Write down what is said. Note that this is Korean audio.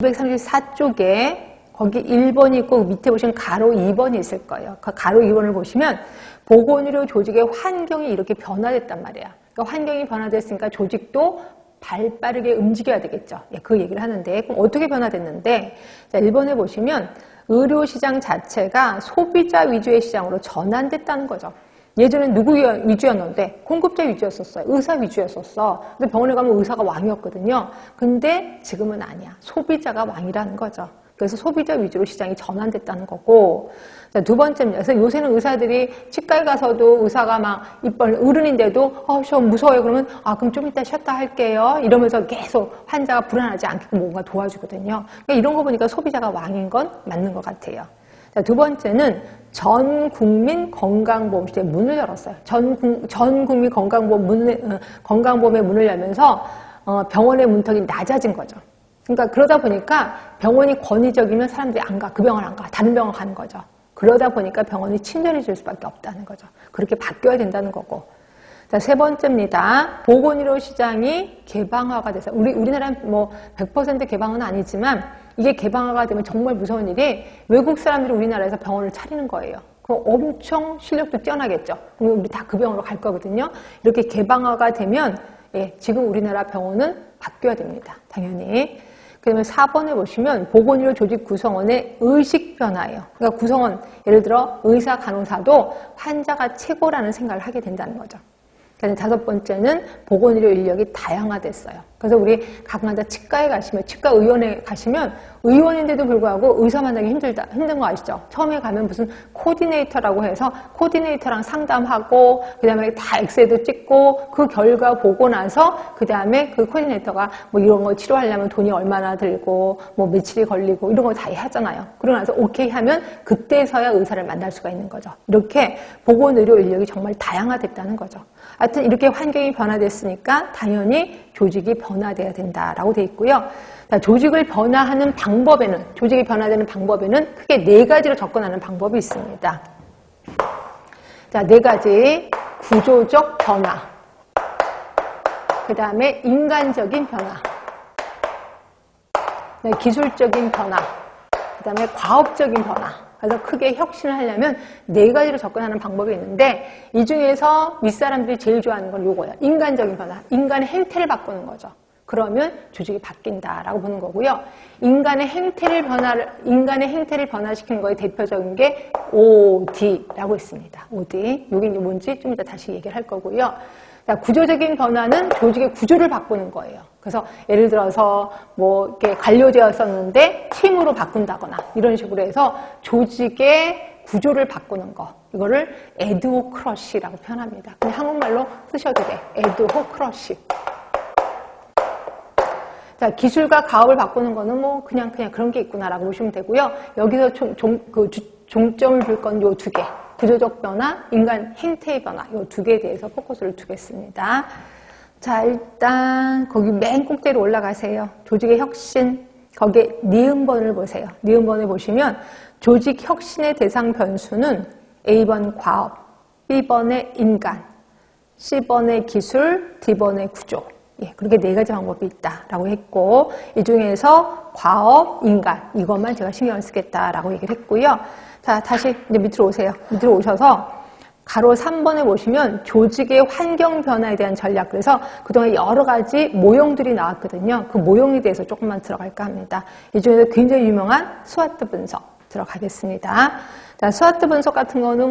234쪽에 거기 1번이 있고 밑에 보시면 가로 2번이 있을 거예요. 그 가로 2번을 보시면 보건의료 조직의 환경이 이렇게 변화됐단 말이야. 그러니까 환경이 변화됐으니까 조직도 발빠르게 움직여야 되겠죠. 예, 그 얘기를 하는데 그럼 어떻게 변화됐는데 자, 1번에 보시면 의료시장 자체가 소비자 위주의 시장으로 전환됐다는 거죠. 예전엔 누구 위주였는데 공급자 위주였었어요. 의사 위주였었어. 근데 병원에 가면 의사가 왕이었거든요. 근데 지금은 아니야. 소비자가 왕이라는 거죠. 그래서 소비자 위주로 시장이 전환됐다는 거고. 자, 두 번째입니다. 그래서 요새는 의사들이 치과에 가서도 의사가 막 어른인데도 저 무서워요. 그러면 그럼 좀 이따 쉬었다 할게요. 이러면서 계속 환자가 불안하지 않게끔 뭔가 도와주거든요. 그러니까 이런 거 보니까 소비자가 왕인 건 맞는 것 같아요. 자, 두 번째는 전 국민 건강보험 시대에 문을 열었어요. 전 국민 건강보험의 문을 열면서 병원의 문턱이 낮아진 거죠. 그러니까 그러다 보니까 병원이 권위적이면 사람들이 안 가. 그 병원 안 가. 다른 병원 가는 거죠. 그러다 보니까 병원이 친절해질 수밖에 없다는 거죠. 그렇게 바뀌어야 된다는 거고. 자, 세 번째입니다. 보건의료 시장이 개방화가 돼서 우리나라는 뭐 100% 개방은 아니지만 이게 개방화가 되면 정말 무서운 일이 외국 사람들이 우리나라에서 병원을 차리는 거예요. 그럼 엄청 실력도 뛰어나겠죠. 그럼 우리 다 그 병원으로 갈 거거든요. 이렇게 개방화가 되면 지금 우리나라 병원은 바뀌어야 됩니다. 당연히. 그다음에 4번에 보시면 보건의료 조직 구성원의 의식 변화예요. 그러니까 구성원, 예를 들어 의사, 간호사도 환자가 최고라는 생각을 하게 된다는 거죠. 그다음에 다섯 번째는 보건의료 인력이 다양화됐어요. 그래서 우리 가끔 치과에 가시면, 치과 의원에 가시면 의원인데도 불구하고 의사 만나기 힘든 거 아시죠? 처음에 가면 무슨 코디네이터라고 해서 코디네이터랑 상담하고 그다음에 다 엑스레이도 찍고 그 결과 보고 나서 그다음에 그 코디네이터가 뭐 이런 거 치료하려면 돈이 얼마나 들고 뭐 며칠이 걸리고 이런 거 다 하잖아요. 그러고 나서 오케이 하면 그때서야 의사를 만날 수가 있는 거죠. 이렇게 보건의료 인력이 정말 다양화됐다는 거죠. 하여튼 이렇게 환경이 변화됐으니까 당연히 조직이 변화돼야 된다라고 돼 있고요. 자, 조직이 변화되는 방법에는 크게 네 가지로 접근하는 방법이 있습니다. 자, 네 가지. 구조적 변화, 그 다음에 인간적인 변화, 기술적인 변화, 그 다음에 과업적인 변화. 그래서 크게 혁신을 하려면 네 가지로 접근하는 방법이 있는데 이 중에서 윗사람들이 제일 좋아하는 건 요거예요. 인간적인 변화. 인간의 행태를 바꾸는 거죠. 그러면 조직이 바뀐다라고 보는 거고요. 인간의 행태를 변화시키는 거에 대표적인 게 OD라고 있습니다. OD. 이게 이제 뭔지 좀 이따 다시 얘기를 할 거고요. 자, 구조적인 변화는 조직의 구조를 바꾸는 거예요. 그래서 예를 들어서 뭐 이렇게 관료제였었는데 팀으로 바꾼다거나 이런 식으로 해서 조직의 구조를 바꾸는 거. 이거를 에드호크러시라고 표현합니다. 그냥 한국말로 쓰셔도 돼. 에드호크러시. 자, 기술과 가업을 바꾸는 거는 뭐 그냥 그런 게 있구나라고 보시면 되고요. 여기서 종점을 둘 건 요 두 개. 구조적 변화, 인간 행태의 변화, 이 두 개에 대해서 포커스를 두겠습니다. 자, 일단 거기 맨 꼭대기로 올라가세요. 조직의 혁신, 거기에 니은번을 보세요. 니은번을 보시면 조직 혁신의 대상 변수는 A번 과업, B번의 인간, C번의 기술, D번의 구조. 그렇게 네 가지 방법이 있다라고 했고 이 중에서 과업, 인간 이것만 제가 신경을 쓰겠다라고 얘기를 했고요. 자, 다시 이제 밑으로 오세요. 밑으로 오셔서 가로 3번에 보시면 조직의 환경 변화에 대한 전략. 그래서 그동안 여러 가지 모형들이 나왔거든요. 그 모형에 대해서 조금만 들어갈까 합니다. 이 중에서 굉장히 유명한 스와트 분석 들어가겠습니다. 자, 스와트 분석 같은 거는